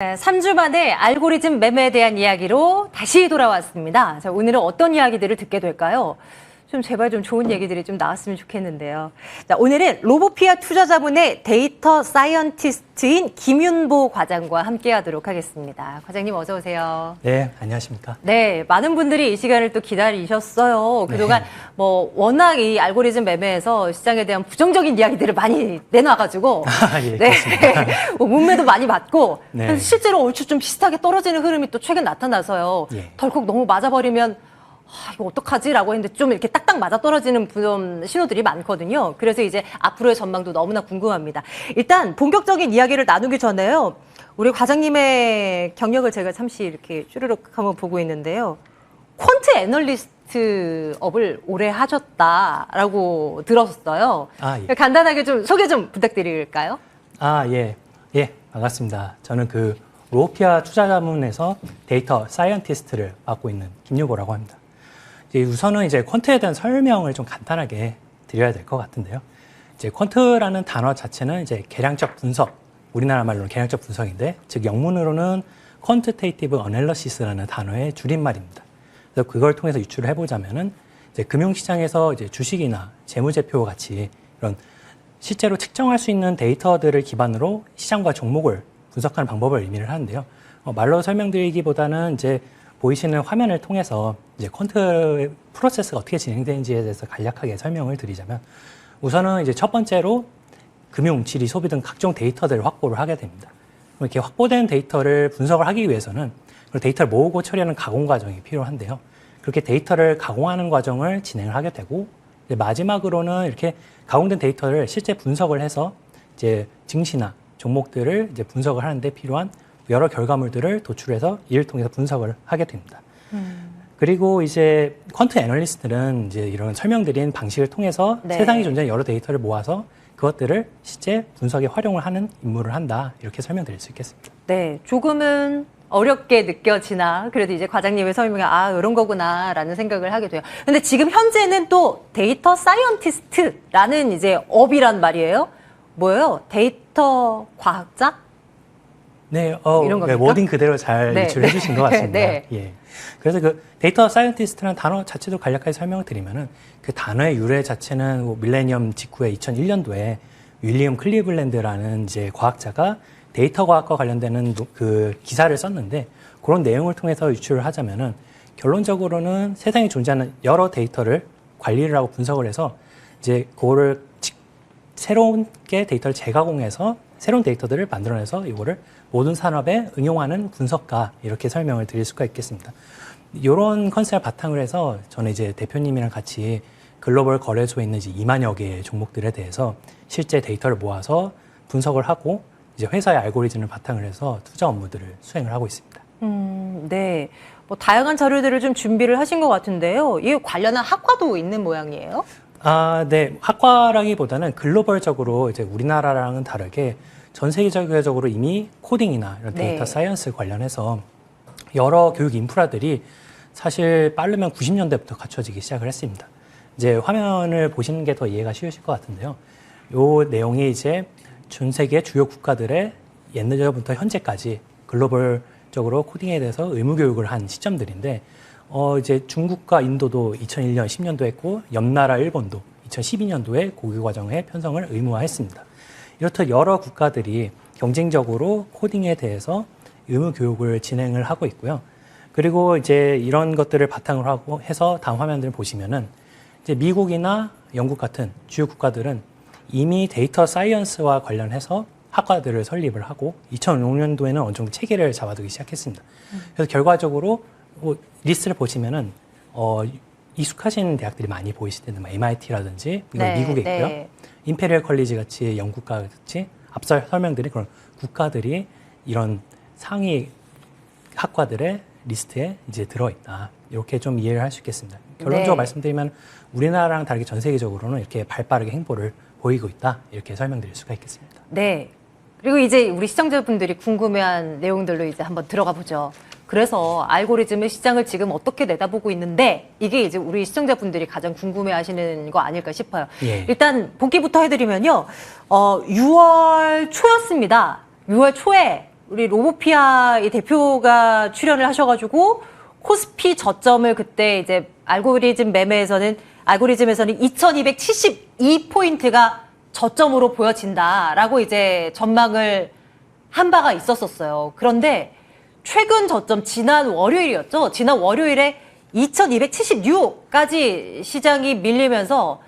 네, 3주 만에 알고리즘 매매에 대한 이야기로 다시 돌아왔습니다. 자, 오늘은 어떤 이야기들을 듣게 될까요? 좀 제발 좀 좋은 얘기들이 좀 나왔으면 좋겠는데요. 자, 오늘은 로보피아 투자자문의 데이터 사이언티스트인 김윤보 과장과 함께 하도록 하겠습니다. 과장님 어서 오세요. 네, 안녕하십니까. 네, 많은 분들이 이 시간을 또 기다리셨어요. 그동안 네. 뭐 워낙 이 알고리즘 매매에서 시장에 대한 부정적인 이야기들을 많이 내놔가지고 예, 네, 그렇습니다. 뭐 문매도 많이 맞고 네. 실제로 얼추 좀 비슷하게 떨어지는 흐름이 또 최근 나타나서요. 예. 덜컥 너무 맞아버리면 이거 어떡하지? 라고 했는데 좀 이렇게 딱딱 맞아 떨어지는 좀 신호들이 많거든요. 그래서 이제 앞으로의 전망도 너무나 궁금합니다. 일단 본격적인 이야기를 나누기 전에요. 우리 과장님의 경력을 제가 잠시 이렇게 쭈르륵 한번 보고 있는데요. 퀀트 애널리스트 업을 오래 하셨다라고 들었어요. 예. 간단하게 좀 소개 좀 부탁드릴까요? 예. 예, 반갑습니다. 저는 그 로보피아 투자자문에서 데이터 사이언티스트를 맡고 있는 김유보라고 합니다. 우선은 이제 퀀트에 대한 설명을 좀 간단하게 드려야 될 것 같은데요. 이제 퀀트라는 단어 자체는 이제 계량적 분석, 우리나라 말로는 계량적 분석인데, 즉 영문으로는 Quantitative Analysis라는 단어의 줄임말입니다. 그래서 그걸 통해서 유출을 해보자면은 이제 금융시장에서 이제 주식이나 재무제표 같이 이런 실제로 측정할 수 있는 데이터들을 기반으로 시장과 종목을 분석하는 방법을 의미를 하는데요. 말로 설명드리기보다는 이제 보이시는 화면을 통해서 이제 퀀트 프로세스가 어떻게 진행되는지에 대해서 간략하게 설명을 드리자면, 우선은 이제 첫 번째로 금융, 지리, 소비 등 각종 데이터들을 확보를 하게 됩니다. 이렇게 확보된 데이터를 분석을 하기 위해서는 그 데이터를 모으고 처리하는 가공 과정이 필요한데요. 그렇게 데이터를 가공하는 과정을 진행을 하게 되고, 이제 마지막으로는 이렇게 가공된 데이터를 실제 분석을 해서 이제 증시나 종목들을 이제 분석을 하는데 필요한 여러 결과물들을 도출해서 이를 통해서 분석을 하게 됩니다. 그리고 이제 퀀트 애널리스트는 이제 이런 설명드린 방식을 통해서 네. 세상에 존재하는 여러 데이터를 모아서 그것들을 실제 분석에 활용을 하는 임무를 한다. 이렇게 설명드릴 수 있겠습니다. 네, 조금은 어렵게 느껴지나 그래도 이제 과장님의 설명에 이런 거구나라는 생각을 하게 돼요. 근데 지금 현재는 또 데이터 사이언티스트라는 이제 업이란 말이에요. 뭐예요? 데이터 과학자? 네, 이런 겁니까? 워딩 그대로 잘 네, 유출해 주신 것 같습니다. 네. 예. 그래서 그 데이터 사이언티스트라는 단어 자체도 간략하게 설명을 드리면은 그 단어의 유래 자체는 뭐 밀레니엄 직후에 2001년도에 윌리엄 클리블랜드라는 이제 과학자가 데이터 과학과 관련되는 그 기사를 썼는데, 그런 내용을 통해서 유출을 하자면은 결론적으로는 세상에 존재하는 여러 데이터를 관리를 하고 분석을 해서 이제 그거를 새롭게 데이터를 재가공해서 새로운 데이터들을 만들어내서 이거를 모든 산업에 응용하는 분석가, 이렇게 설명을 드릴 수가 있겠습니다. 이런 컨셉을 바탕으로 해서 저는 이제 대표님이랑 같이 글로벌 거래소에 있는 이제 2만여 개의 종목들에 대해서 실제 데이터를 모아서 분석을 하고 이제 회사의 알고리즘을 바탕으로 해서 투자 업무들을 수행을 하고 있습니다. 네. 뭐 다양한 자료들을 좀 준비를 하신 것 같은데요. 이에 관련한 학과도 있는 모양이에요? 네. 학과라기보다는 글로벌적으로 이제 우리나라랑은 다르게 전 세계적으로 이미 코딩이나 이런 데이터 사이언스 관련해서 여러 교육 인프라들이 사실 빠르면 90년대부터 갖춰지기 시작을 했습니다. 이제 화면을 보시는 게 더 이해가 쉬우실 것 같은데요. 요 내용이 이제 전 세계 주요 국가들의 옛날부터 현재까지 글로벌적으로 코딩에 대해서 의무 교육을 한 시점들인데, 이제 중국과 인도도 2001년, 10년도 했고, 옆나라 일본도 2012년도에 고교 과정에 편성을 의무화했습니다. 이렇듯 여러 국가들이 경쟁적으로 코딩에 대해서 의무 교육을 진행을 하고 있고요. 그리고 이제 이런 것들을 바탕으로 하고 해서 다음 화면들을 보시면은 이제 미국이나 영국 같은 주요 국가들은 이미 데이터 사이언스와 관련해서 학과들을 설립을 하고 2005년도에는 어느 정도 체계를 잡아두기 시작했습니다. 그래서 결과적으로 리스트를 보시면은 익숙하신 대학들이 많이 보이실 텐데, MIT라든지 이건 미국에 있고요. 임페리얼 컬리지 같이 영국과 같이 앞서 설명드린 그런 국가들이 이런 상위 학과들의 리스트에 이제 들어있다. 이렇게 좀 이해를 할 수 있겠습니다. 결론적으로 말씀드리면 우리나라랑 다르게 전 세계적으로는 이렇게 발빠르게 행보를 보이고 있다. 이렇게 설명드릴 수가 있겠습니다. 네. 그리고 이제 우리 시청자분들이 궁금해한 내용들로 이제 한번 들어가 보죠. 그래서 알고리즘의 시장을 지금 어떻게 내다보고 있는데, 이게 이제 우리 시청자분들이 가장 궁금해 하시는 거 아닐까 싶어요. 예. 일단 복귀부터 해드리면요. 6월 초였습니다. 6월 초에 우리 로보피아 이 대표가 출연을 하셔가지고 코스피 저점을 그때 이제 알고리즘에서는 2272포인트가 저점으로 보여진다라고 이제 전망을 한 바가 있었었어요. 그런데 최근 저점 지난 월요일이었죠. 지난 월요일에 2276까지 시장이 밀리면서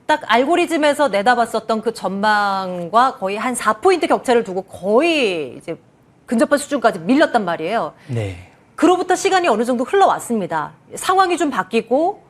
딱 알고리즘에서 내다봤었던 그 전망과 거의 한 4포인트 격차를 두고 거의 이제 근접한 수준까지 밀렸단 말이에요. 네. 그로부터 시간이 어느 정도 흘러왔습니다. 상황이 좀 바뀌고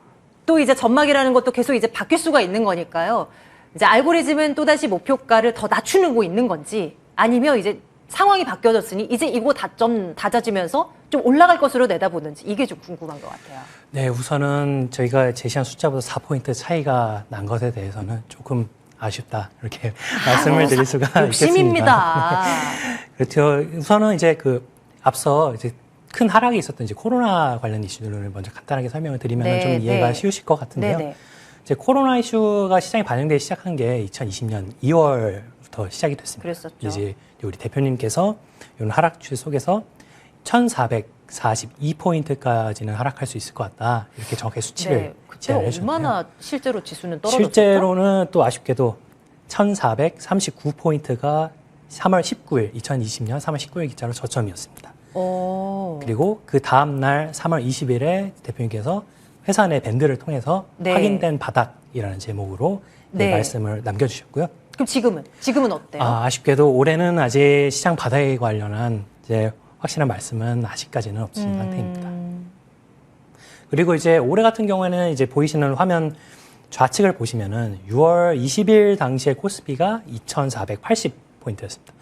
또 이제 전망이라는 것도 계속 이제 바뀔 수가 있는 거니까요. 이제 알고리즘은 또다시 목표가를 더 낮추고 있는 건지 아니면 이제 상황이 바뀌어졌으니 이제 이거 좀 낮아지면서 좀 올라갈 것으로 내다보는지 이게 좀 궁금한 것 같아요. 네, 우선은 저희가 제시한 숫자보다 4포인트 차이가 난 것에 대해서는 조금 아쉽다 이렇게 말씀을 드릴 수가 있겠습니다. 욕심입니다. 그렇죠. 우선은 이제 그 앞서 이제 큰 하락이 있었던 이제 코로나 관련 이슈들을 먼저 간단하게 설명을 드리면 네, 좀 이해가 네. 쉬우실 것 같은데요. 네네. 이제 코로나 이슈가 시장에 반영되기 시작한 게 2020년 2월부터 시작이 됐습니다. 그랬었죠. 이제 우리 대표님께서 이런 하락 추세 속에서 1,442포인트까지는 하락할 수 있을 것 같다. 이렇게 정확하게 수치를 네, 그때 제안을 해주셨는데요. 얼마나 실제로 지수는 떨어졌죠? 실제로는 또 아쉽게도 1,439포인트가 3월 19일, 2020년 3월 19일 기자로 저점이었습니다. 그리고 그 다음날 3월 20일에 대표님께서 회사 내 밴드를 통해서 네. 확인된 바닥이라는 제목으로 네. 말씀을 남겨주셨고요. 그럼 지금은 어때요? 아쉽게도 올해는 아직 시장 바닥에 관련한 이제 확실한 말씀은 아직까지는 없으신 상태입니다. 그리고 이제 올해 같은 경우에는 이제 보이시는 화면 좌측을 보시면은 6월 20일 당시에 코스피가 2,480포인트였습니다.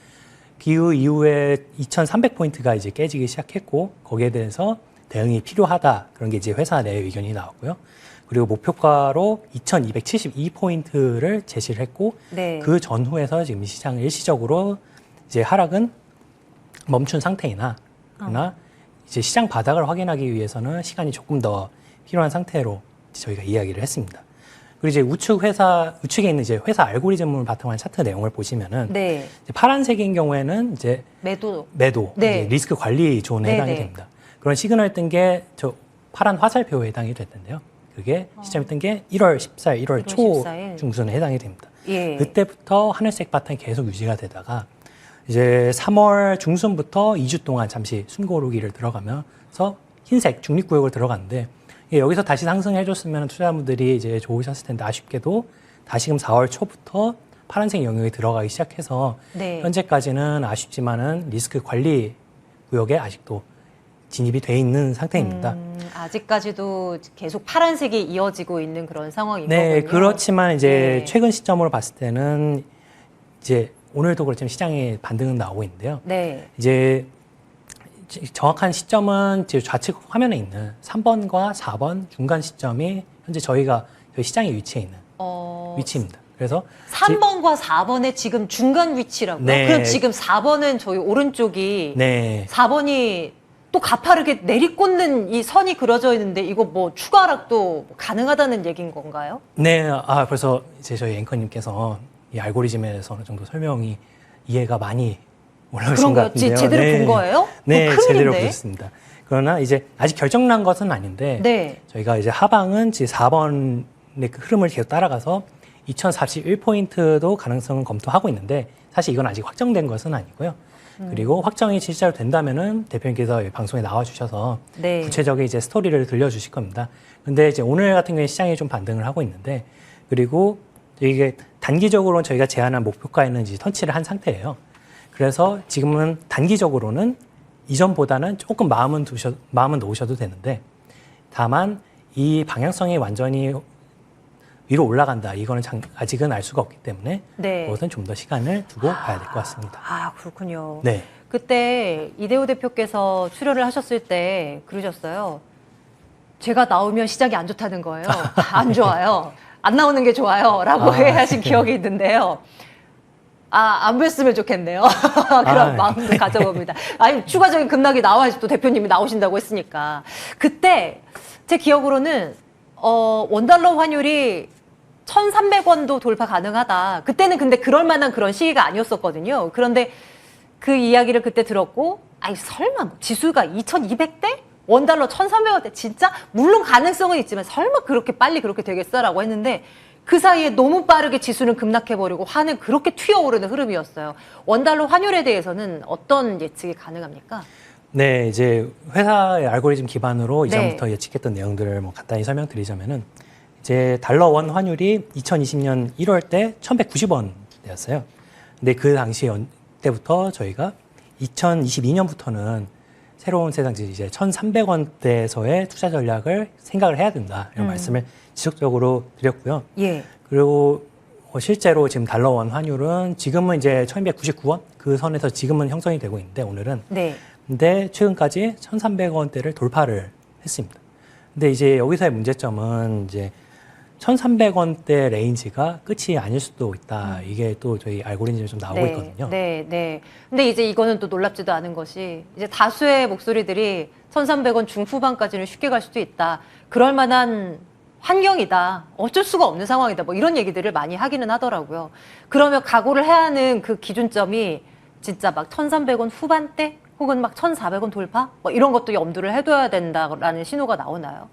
그 이후에 2,300포인트가 이제 깨지기 시작했고 거기에 대해서 대응이 필요하다 그런 게 이제 회사 내 의견이 나왔고요. 그리고 목표가로 2,272포인트를 제시를 했고 네. 그 전후에서 지금 시장 일시적으로 이제 하락은 멈춘 상태이나 그러나 이제 시장 바닥을 확인하기 위해서는 시간이 조금 더 필요한 상태로 저희가 이야기를 했습니다. 그리고 이제 우측에 있는 이제 회사 알고리즘을 바탕으로 한 차트 내용을 보시면은 네. 이제 파란색인 경우에는 이제 매도. 매도, 네. 이제 리스크 관리 존에 네, 해당이 네. 됩니다. 그런 시그널 뜬 게 저 파란 화살표에 해당이 됐던데요. 그게 시점이 뜬 게 1월 14일, 1월 1월 초 14일. 중순에 해당이 됩니다. 예. 그때부터 하늘색 바탕이 계속 유지가 되다가 이제 3월 중순부터 2주 동안 잠시 숨고르기를 들어가면서 흰색 중립구역을 들어갔는데 여기서 다시 상승해줬으면 투자자분들이 이제 좋으셨을 텐데 아쉽게도 다시금 4월 초부터 파란색 영역에 들어가기 시작해서 네. 현재까지는 아쉽지만은 리스크 관리 구역에 아직도 진입이 돼 있는 상태입니다. 아직까지도 계속 파란색이 이어지고 있는 그런 상황인 네, 거군요. 그렇지만 이제 네. 최근 시점으로 봤을 때는 이제 오늘도 그렇지만 시장에 반등은 나오고 있는데요. 네. 이제 정확한 시점은 이제 좌측 화면에 있는 3번과 4번 중간 시점이 현재 저희 시장에 위치해 있는 위치입니다. 그래서 3번과 4번의 지금 중간 위치라고요? 네. 그럼 지금 4번은 저희 오른쪽이 네. 4번이 또 가파르게 내리꽂는 이 선이 그려져 있는데 이거 뭐 추가 하락도 가능하다는 얘기인 건가요? 네, 벌써 이제 저희 앵커님께서 이 알고리즘에서 어느 정도 설명이 이해가 많이 올라오신 것 그런가요? 같은데요. 제대로 네. 본 거예요? 네, 큰일인데? 제대로 보셨습니다. 그러나 이제 아직 결정난 것은 아닌데 네. 저희가 이제 하방은 이제 4번의 그 흐름을 계속 따라가서 2041포인트도 가능성은 검토하고 있는데 사실 이건 아직 확정된 것은 아니고요. 그리고 확정이 실제로 된다면은 대표님께서 방송에 나와 주셔서 네. 구체적인 이제 스토리를 들려주실 겁니다. 근데 이제 오늘 같은 경우에 시장이 좀 반등을 하고 있는데 그리고 이게 단기적으로는 저희가 제안한 목표가에는 이제 터치를 한 상태예요. 그래서 지금은 단기적으로는 이전보다는 조금 마음은 놓으셔도 되는데 다만 이 방향성이 완전히 위로 올라간다. 이거는 아직은 알 수가 없기 때문에 네. 그것은 좀 더 시간을 두고 봐야 될 것 같습니다. 아, 그렇군요. 네. 그때 이대호 대표께서 출연을 하셨을 때 그러셨어요. 제가 나오면 시장이 안 좋다는 거예요. 안 좋아요. 안 나오는 게 좋아요. 라고 하신 기억이 있는데요. 안 뵀으면 좋겠네요. 그런 마음도 가져봅니다. 아니, 추가적인 급락이 나와야지 또 대표님이 나오신다고 했으니까. 그때 제 기억으로는 원달러 환율이 1,300원도 돌파 가능하다. 그때는 근데 그럴 만한 그런 시기가 아니었었거든요. 그런데 그 이야기를 그때 들었고, 아이 설마 뭐 지수가 2,200대? 원달러 1,300원대? 진짜? 물론 가능성은 있지만 설마 그렇게 빨리 그렇게 되겠어라고 했는데 그 사이에 너무 빠르게 지수는 급락해버리고 화는 그렇게 튀어오르는 흐름이었어요. 원달러 환율에 대해서는 어떤 예측이 가능합니까? 네, 이제 회사의 알고리즘 기반으로 이전부터 예측했던 내용들을 뭐 간단히 설명드리자면은 이제 달러 원 환율이 2020년 1월 때 1,190원대였어요. 근데 그 당시 때부터 저희가 2022년부터는 새로운 세상지 이제 1,300원대에서의 투자 전략을 생각을 해야 된다 이런 말씀을 지속적으로 드렸고요. 예. 그리고 실제로 지금 달러 원 환율은 지금은 이제 1,299원 그 선에서 지금은 형성이 되고 있는데 오늘은 네. 근데 최근까지 1,300원대를 돌파를 했습니다. 근데 이제 여기서의 문제점은 이제 1,300원대 레인지가 끝이 아닐 수도 있다. 이게 또 저희 알고리즘에 좀 나오고 있거든요. 네, 네. 근데 이제 이거는 또 놀랍지도 않은 것이 이제 다수의 목소리들이 1,300원 중후반까지는 쉽게 갈 수도 있다. 그럴 만한 환경이다. 어쩔 수가 없는 상황이다. 뭐 이런 얘기들을 많이 하기는 하더라고요. 그러면 각오를 해야 하는 그 기준점이 진짜 막 1,300원 후반대 혹은 막 1,400원 돌파? 뭐 이런 것도 염두를 해둬야 된다라는 신호가 나오나요?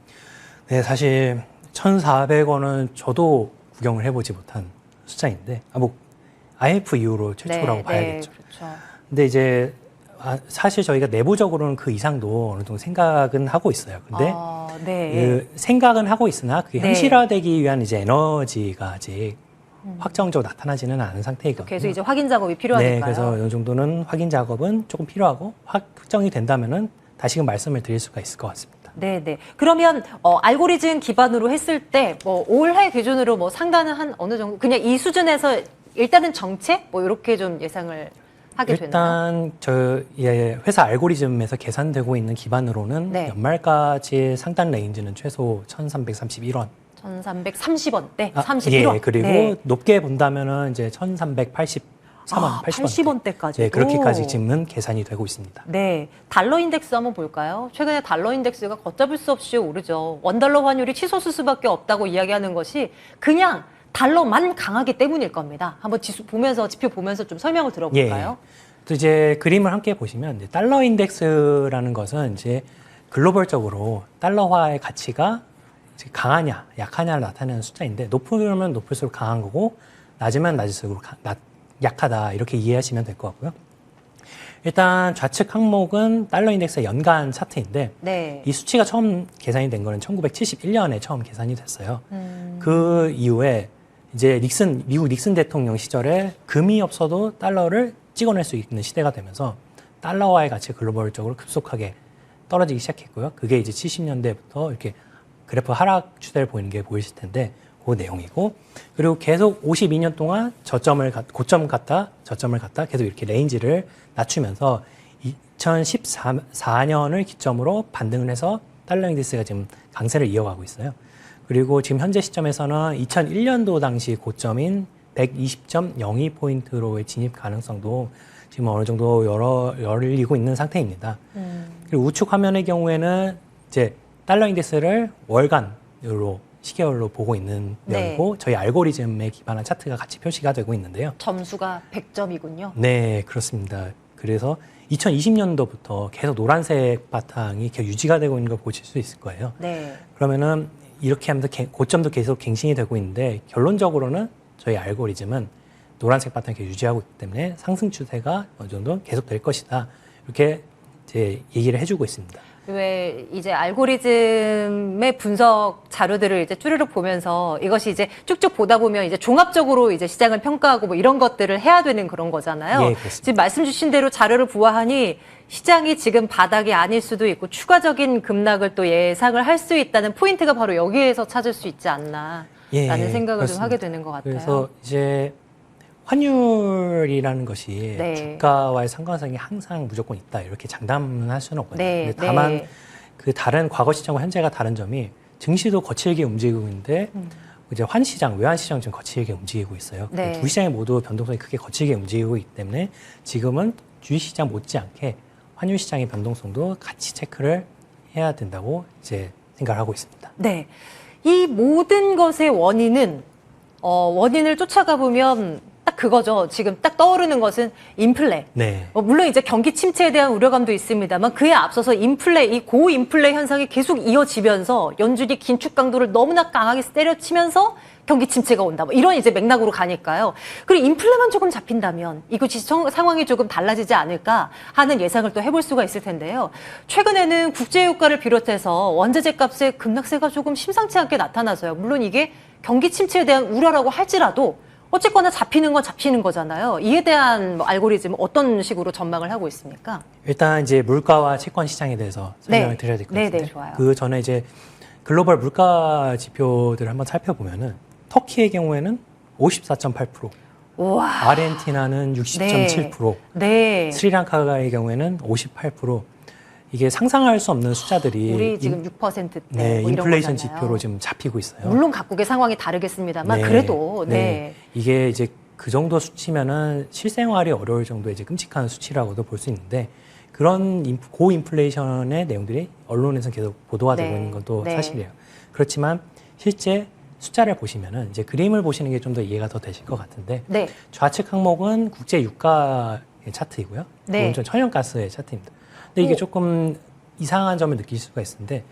네, 사실 1,400원은 저도 구경을 해보지 못한 숫자인데, 뭐 IMF 이후로 최초라고 봐야겠죠. 네, 그렇죠. 근데 이제 사실 저희가 내부적으로는 그 이상도 어느 정도 생각은 하고 있어요. 근데 그 생각은 하고 있으나 그게 현실화되기 위한 이제 에너지가 아직 확정적으로 나타나지는 않은 상태이거든요. 계속 이제 확인 작업이 필요하니까요. 네, 그래서 어느 정도는 확인 작업은 조금 필요하고 확정이 된다면은 다시금 말씀을 드릴 수가 있을 것 같습니다. 네네. 그러면 알고리즘 기반으로 했을 때 뭐 올해 기준으로 뭐 상단은 한 어느 정도 그냥 이 수준에서 일단은 정체 뭐 이렇게 좀 예상을 하게 되나요? 일단 저희 회사 알고리즘에서 계산되고 있는 기반으로는 연말까지 상단 레인지는 최소 1,331원. 1,330원대, 31원. 예, 그리고 높게 본다면은 이제 1,383원, 80원대까지. 네, 그렇게까지 지금은 계산이 되고 있습니다. 네, 달러 인덱스 한번 볼까요? 최근에 달러 인덱스가 걷잡을 수 없이 오르죠. 원달러 환율이 치솟을 수밖에 없다고 이야기하는 것이 그냥 달러만 강하기 때문일 겁니다. 한번 지표 보면서 좀 설명을 들어볼까요? 예. 또 이제 그림을 함께 보시면 이제 달러 인덱스라는 것은 이제 글로벌적으로 달러화의 가치가 강하냐, 약하냐를 나타내는 숫자인데 높으면 높을수록 강한 거고 낮으면 낮을수록 약하다 이렇게 이해하시면 될 것 같고요. 일단 좌측 항목은 달러 인덱스의 연간 차트인데 이 수치가 처음 계산이 된 거는 1971년에 처음 계산이 됐어요. 그 이후에 이제 미국 닉슨 대통령 시절에 금이 없어도 달러를 찍어낼 수 있는 시대가 되면서 달러화의 가치가 글로벌적으로 급속하게 떨어지기 시작했고요. 그게 이제 70년대부터 이렇게 그래프 하락 추세를 보이는 게 보이실 텐데 그 내용이고 그리고 계속 52년 동안 고점 갔다 계속 이렇게 레인지를 낮추면서 2014년을 기점으로 반등을 해서 달러 인덱스가 지금 강세를 이어가고 있어요. 그리고 지금 현재 시점에서는 2001년도 당시 고점인 120.02포인트로의 진입 가능성도 지금 어느 정도 열리고 있는 상태입니다. 그리고 우측 화면의 경우에는 이제 달러 인덱스를 월간으로 시계열로 보고 있는 내용이고 저희 알고리즘에 기반한 차트가 같이 표시가 되고 있는데요. 점수가 100점이군요. 네, 그렇습니다. 그래서 2020년도부터 계속 노란색 바탕이 계속 유지가 되고 있는 걸 보실 수 있을 거예요. 그러면은 이렇게 하면서 고점도 계속 갱신이 되고 있는데 결론적으로는 저희 알고리즘은 노란색 바탕을 계속 유지하고 있기 때문에 상승 추세가 어느 정도 계속될 것이다. 이렇게 이제 얘기를 해주고 있습니다. 왜 이제 알고리즘의 분석 자료들을 이제 쭈르륵 보면서 이것이 이제 쭉쭉 보다 보면 이제 종합적으로 이제 시장을 평가하고 뭐 이런 것들을 해야 되는 그런 거잖아요. 예, 그렇습니다. 지금 말씀 주신 대로 자료를 보아하니 시장이 지금 바닥이 아닐 수도 있고 추가적인 급락을 또 예상을 할 수 있다는 포인트가 바로 여기에서 찾을 수 있지 않나라는 생각을 그렇습니다. 좀 하게 되는 것 같아요. 그래서 이제 환율이라는 것이 주가와의 상관성이 항상 무조건 있다 이렇게 장담은 할 수는 없거든요. 근데 다만 그 다른 과거 시장과 현재가 다른 점이 증시도 거칠게 움직이고 있는데 이제 환시장, 외환시장 좀 거칠게 움직이고 있어요. 두 시장이 모두 변동성이 크게 거칠게 움직이고 있기 때문에 지금은 주식시장 못지않게 환율시장의 변동성도 같이 체크를 해야 된다고 이제 생각을 하고 있습니다. 네, 이 모든 것의 원인을 쫓아가 보면 딱 그거죠. 지금 딱 떠오르는 것은 인플레. 네. 물론 이제 경기 침체에 대한 우려감도 있습니다만 그에 앞서서 인플레, 이 고인플레 현상이 계속 이어지면서 연준이 긴축 강도를 너무나 강하게 때려치면서 경기 침체가 온다. 뭐 이런 이제 맥락으로 가니까요. 그리고 인플레만 조금 잡힌다면 이것이 상황이 조금 달라지지 않을까 하는 예상을 또 해볼 수가 있을 텐데요. 최근에는 국제유가를 비롯해서 원자재 값의 급락세가 조금 심상치 않게 나타나서요. 물론 이게 경기 침체에 대한 우려라고 할지라도 어쨌거나 잡히는 건 잡히는 거잖아요. 이에 대한 뭐 알고리즘 어떤 식으로 전망을 하고 있습니까? 일단 이제 물가와 채권 시장에 대해서 설명을 네. 드려야 될 것 같은데 네, 좋아요. 그 전에 이제 글로벌 물가 지표들을 한번 살펴보면은 터키의 경우에는 54.8%, 우와. 아르헨티나는 60.7%, 네. 스리랑카의 경우에는 58%. 이게 상상할 수 없는 숫자들이 우리 지금 6%대 네, 뭐 이런 인플레이션 거잖아요. 지표로 지금 잡히고 있어요. 물론 각국의 상황이 다르겠습니다만 네, 그래도 네. 이게 이제 그 정도 수치면은 실생활이 어려울 정도의 이제 끔찍한 수치라고도 볼 수 있는데 그런 고인플레이션의 내용들이 언론에서 계속 보도가 되고 네, 있는 것도 네. 사실이에요. 그렇지만 실제 숫자를 보시면은 이제 그림을 보시는 게 좀 더 이해가 더 되실 것 같은데 네. 좌측 항목은 국제 유가의 차트이고요. 네. 오른쪽 천연가스의 차트입니다. 근데 이게 오. 조금 이상한 점을 느낄 수가 있는데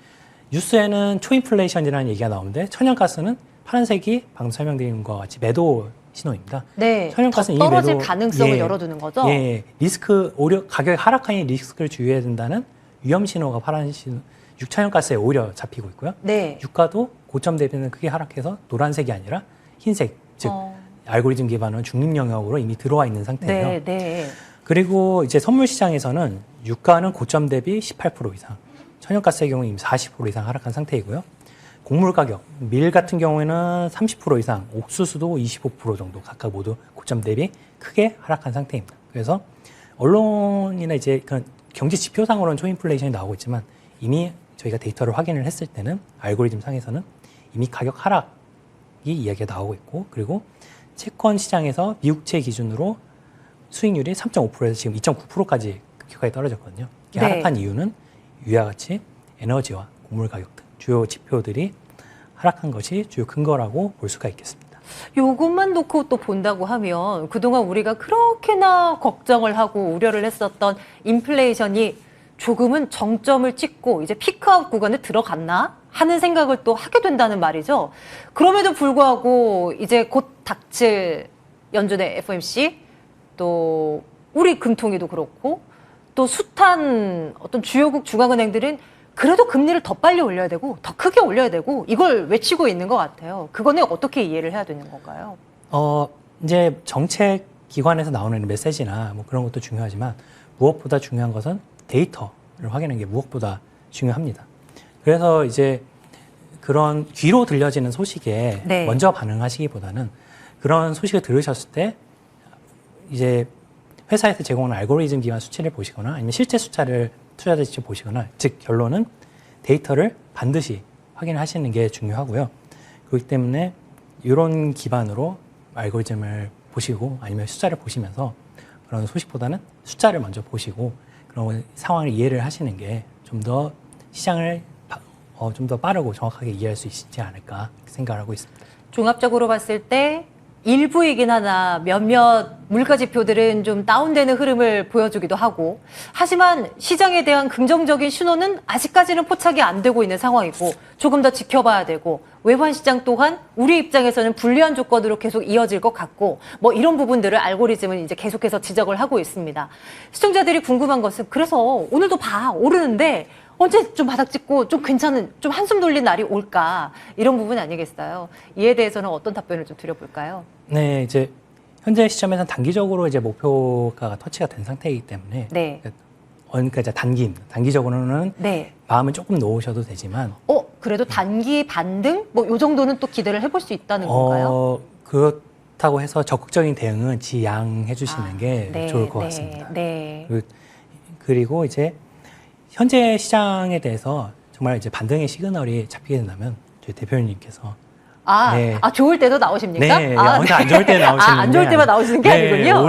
뉴스에는 초인플레이션이라는 얘기가 나오는데 천연가스는 파란색이 방금 설명드린 것과 같이 매도 신호입니다. 네. 천연가스는 더 이미 떨어질 매도- 가능성을 예, 열어두는 거죠. 예, 리스크 오히려 가격이 하락하니 리스크를 주의해야 된다는 위험 신호가 파란 신호, 천연가스에 오히려 잡히고 있고요. 네. 유가도 고점 대비는 크게 하락해서 노란색이 아니라 흰색, 즉 알고리즘 기반으로 중립 영역으로 이미 들어와 있는 상태예요. 네, 네. 그리고 이제 선물 시장에서는 유가는 고점 대비 18% 이상, 천연가스의 경우 이미 40% 이상 하락한 상태이고요. 곡물 가격, 밀 같은 경우에는 30% 이상, 옥수수도 25% 정도 각각 모두 고점 대비 크게 하락한 상태입니다. 그래서 언론이나 이제 그런 경제 지표상으로는 초인플레이션이 나오고 있지만 이미 저희가 데이터를 확인을 했을 때는 알고리즘 상에서는 이미 가격 하락이 이야기가 나오고 있고 그리고 채권 시장에서 미국채 기준으로 수익률이 3.5%에서 지금 2.9%까지 급격하게 떨어졌거든요. 이게 네. 하락한 이유는 위와 같이 에너지와 곡물 가격 등 주요 지표들이 하락한 것이 주요 근거라고 볼 수가 있겠습니다. 요것만 놓고 또 본다고 하면 그동안 우리가 그렇게나 걱정을 하고 우려를 했었던 인플레이션이 조금은 정점을 찍고 이제 피크아웃 구간에 들어갔나 하는 생각을 또 하게 된다는 말이죠. 그럼에도 불구하고 이제 곧 닥칠 연준의 FOMC 또 우리 금통위도 그렇고 또 숱한 어떤 주요국 중앙은행들은 그래도 금리를 더 빨리 올려야 되고 더 크게 올려야 되고 이걸 외치고 있는 것 같아요. 그거는 어떻게 이해를 해야 되는 건가요? 이제 정책 기관에서 나오는 메시지나 뭐 그런 것도 중요하지만 무엇보다 중요한 것은 데이터를 확인하는 게 무엇보다 중요합니다. 그래서 이제 그런 귀로 들려지는 소식에 네. 먼저 반응하시기보다는 그런 소식을 들으셨을 때 이제 회사에서 제공하는 알고리즘 기반 수치를 보시거나 아니면 실제 숫자를 투자자 직접 보시거나 즉 결론은 데이터를 반드시 확인하시는 게 중요하고요. 그렇기 때문에 이런 기반으로 알고리즘을 보시고 아니면 숫자를 보시면서 그런 소식보다는 숫자를 먼저 보시고 그런 상황을 이해를 하시는 게 좀 더 시장을 좀 더 빠르고 정확하게 이해할 수 있지 않을까 생각을 하고 있습니다. 종합적으로 봤을 때 일부이긴 하나 몇몇 물가 지표들은 좀 다운되는 흐름을 보여주기도 하고 하지만 시장에 대한 긍정적인 신호는 아직까지는 포착이 안 되고 있는 상황이고 조금 더 지켜봐야 되고 외환 시장 또한 우리 입장에서는 불리한 조건으로 계속 이어질 것 같고 뭐 이런 부분들을 알고리즘은 이제 계속해서 지적을 하고 있습니다. 시청자들이 궁금한 것은 그래서 오늘도 오르는데 언제 좀 바닥 찍고 좀 괜찮은 좀 한숨 돌린 날이 올까 이런 부분 아니겠어요? 이에 대해서는 어떤 답변을 좀 드려볼까요? 네, 이제 현재 시점에서는 단기적으로 이제 목표가 터치가 된 상태이기 때문에 네. 그러니까 이제 단기입니다. 단기적으로는 네. 마음을 조금 놓으셔도 되지만 그래도 단기 반등 뭐 요 정도는 또 기대를 해볼 수 있다는 건가요? 그렇다고 해서 적극적인 대응은 지양해 주시는 게 네, 좋을 것 네, 같습니다. 네. 그리고 이제 현재 시장에 대해서 정말 이제 반등의 시그널이 잡히게 된다면 저희 대표님께서 네. 좋을 때도 나오십니까? 네, 혼자 안 좋을 때 나오시는데 안 좋을 때만 나오시는 게 아니군요.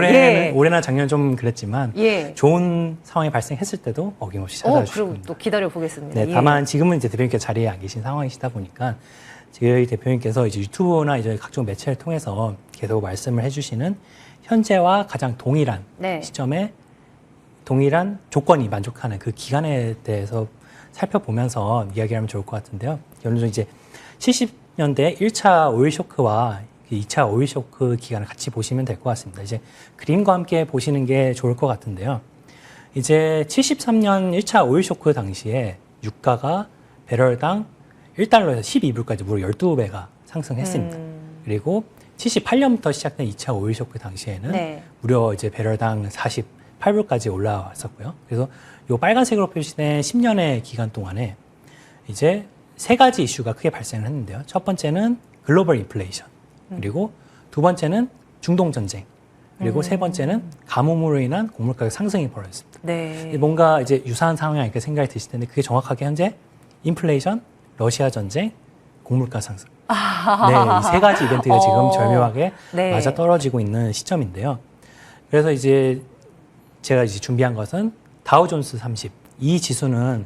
올해나 작년 좀 그랬지만 예. 좋은 상황이 발생했을 때도 어김없이 찾아주시고 그럼 또 기다려 보겠습니다. 네, 다만 지금은 이제 대표님께서 자리에 안 계신 상황이시다 보니까 저희 대표님께서 이제 유튜브나 이제 각종 매체를 통해서 계속 말씀을 해주시는 현재와 가장 동일한 네. 시점에 동일한 조건이 만족하는 그 기간에 대해서 살펴보면서 이야기하면 좋을 것 같은데요. 예를 들어 이제 70년대 1차 오일 쇼크와 2차 오일 쇼크 기간을 같이 보시면 될 것 같습니다. 이제 그림과 함께 보시는 게 좋을 것 같은데요. 이제 73년 1차 오일 쇼크 당시에 유가가 배럴당 1달러에서 12불까지 무려 12배가 상승했습니다. 그리고 78년부터 시작된 2차 오일 쇼크 당시에는 네. 무려 이제 배럴당 48불까지 올라왔었고요. 그래서 요 빨간색으로 표시된 10년의 기간 동안에 이제 세 가지 이슈가 크게 발생을 했는데요. 첫 번째는 글로벌 인플레이션, 그리고 두 번째는 중동 전쟁, 그리고 세 번째는 가뭄으로 인한 곡물 가격 상승이 벌어졌습니다. 네. 뭔가 이제 유사한 상황이 아닐까 생각이 드실 텐데 그게 정확하게 현재 인플레이션, 러시아 전쟁, 곡물가 상승. 네, 이 세 가지 이벤트가 지금 절묘하게 네. 맞아 떨어지고 있는 시점인데요. 그래서 이제 제가 이제 준비한 것은 다우존스 30. 이 지수는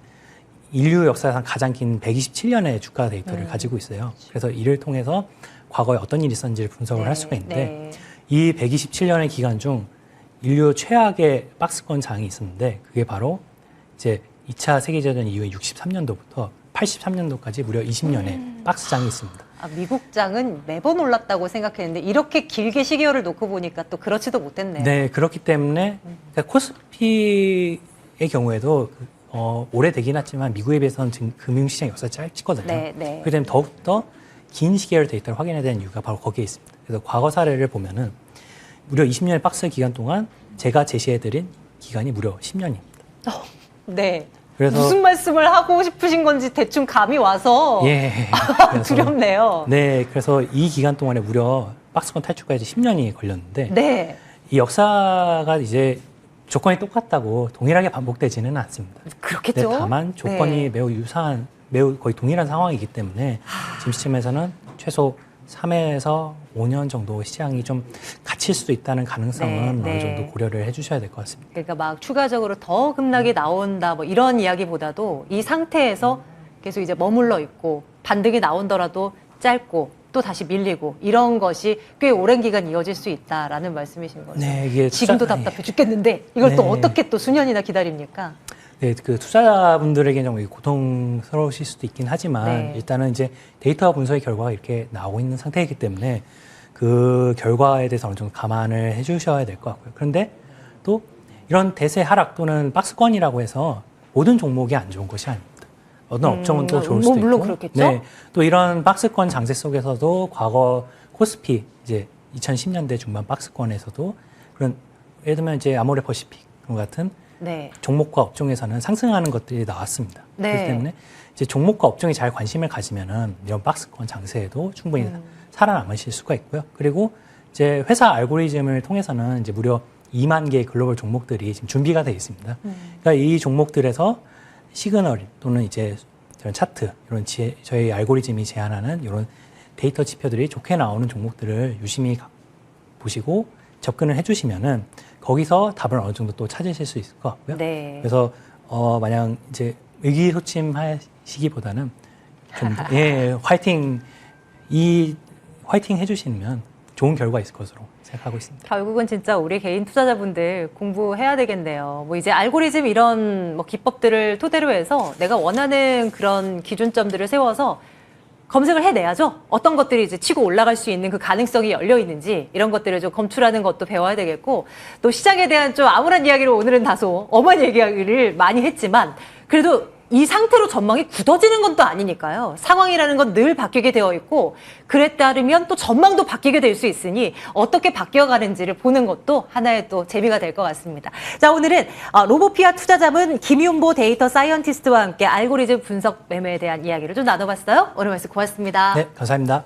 인류 역사상 가장 긴 127년의 주가 데이터를 가지고 있어요. 그래서 이를 통해서 과거에 어떤 일이 있었는지를 분석을 할 수가 있는데 네. 이 127년의 기간 중 인류 최악의 박스권 장이 있었는데 그게 바로 이제 2차 세계대전 이후에 63년도부터 83년도까지 무려 20년의 박스장이 있습니다. 아, 미국장은 매번 올랐다고 생각했는데 이렇게 길게 시기열을 놓고 보니까 또 그렇지도 못했네요. 네, 그렇기 때문에 그러니까 코스피의 경우에도 오래되긴 했지만 미국에 비해서는 지금 금융시장 역사가 짧거든요. 네, 네. 그렇기 때문에 더욱더 긴 시계열 데이터를 확인해야 되는 이유가 바로 거기에 있습니다. 그래서 과거 사례를 보면은 무려 20년의 박스 기간 동안 제가 제시해드린 기간이 무려 10년입니다. 네. 그래서 무슨 말씀을 하고 싶으신 건지 대충 감이 와서 예, 그래서 두렵네요. 네, 그래서 이 기간 동안에 무려 박스권 탈출까지 10년이 걸렸는데 네. 이 역사가 이제 조건이 똑같다고 동일하게 반복되지는 않습니다. 그렇겠죠. 네, 다만 조건이 네. 매우 유사한, 매우 거의 동일한 상황이기 때문에 지금 시점에서는 최소 3에서 5년 정도 시장이 좀 갇힐 수도 있다는 가능성은 네, 어느 네. 정도 고려를 해주셔야 될 것 같습니다. 그러니까 막 추가적으로 더 급락이 나온다 뭐 이런 이야기보다도 이 상태에서 계속 이제 머물러 있고 반등이 나온더라도 짧고 또 다시 밀리고 이런 것이 꽤 오랜 기간 이어질 수 있다라는 말씀이신 거죠. 네, 이게 지금도 답답해 죽겠는데 이걸 또 네. 어떻게 또 수년이나 기다립니까? 네, 그 투자자분들에게는 좀 고통스러우실 수도 있긴 하지만 네. 일단은 이제 데이터 분석의 결과가 이렇게 나오고 있는 상태이기 때문에 그 결과에 대해서 어느 정도 감안을 해주셔야 될 것 같고요. 그런데 또 이런 대세 하락 또는 박스권이라고 해서 모든 종목이 안 좋은 것이 아닙니다. 어떤 업종은 또 좋을 수도 물론 있고, 그렇겠죠. 네, 또 이런 박스권 장세 속에서도 과거 코스피 이제 2010년대 중반 박스권에서도 그런 예를 들면 이제 아모레퍼시픽 같은 네. 종목과 업종에서는 상승하는 것들이 나왔습니다. 네. 그렇기 때문에 이제 종목과 업종이 잘 관심을 가지면은 이런 박스권 장세에도 충분히 살아남으실 수가 있고요. 그리고 이제 회사 알고리즘을 통해서는 이제 무려 2만 개의 글로벌 종목들이 지금 준비가 되어 있습니다. 그러니까 이 종목들에서 시그널 또는 이제 이런 차트, 이런 저희 알고리즘이 제안하는 이런 데이터 지표들이 좋게 나오는 종목들을 유심히 보시고 접근을 해주시면은 거기서 답을 어느 정도 또 찾으실 수 있을 것 같고요. 네. 그래서 마냥 이제 의기소침하시기보다는 좀 예, 화이팅 해주시면 좋은 결과 있을 것으로 생각하고 있습니다. 결국은 진짜 우리 개인 투자자분들 공부해야 되겠네요. 뭐 이제 알고리즘 이런 뭐 기법들을 토대로 해서 내가 원하는 그런 기준점들을 세워서 검색을 해내야죠. 어떤 것들이 이제 치고 올라갈 수 있는 그 가능성이 열려 있는지 이런 것들을 좀 검출하는 것도 배워야 되겠고 또 시장에 대한 좀 암울한 이야기를 오늘은 다소 엄한 얘기를 많이 했지만 그래도 이 상태로 전망이 굳어지는 건 또 아니니까요. 상황이라는 건 늘 바뀌게 되어 있고 그에 따르면 또 전망도 바뀌게 될 수 있으니 어떻게 바뀌어가는지를 보는 것도 하나의 또 재미가 될 것 같습니다. 자, 오늘은 로보피아 투자자문 김윤보 데이터 사이언티스트와 함께 알고리즘 분석 매매에 대한 이야기를 좀 나눠봤어요. 오늘 말씀 고맙습니다. 네, 감사합니다.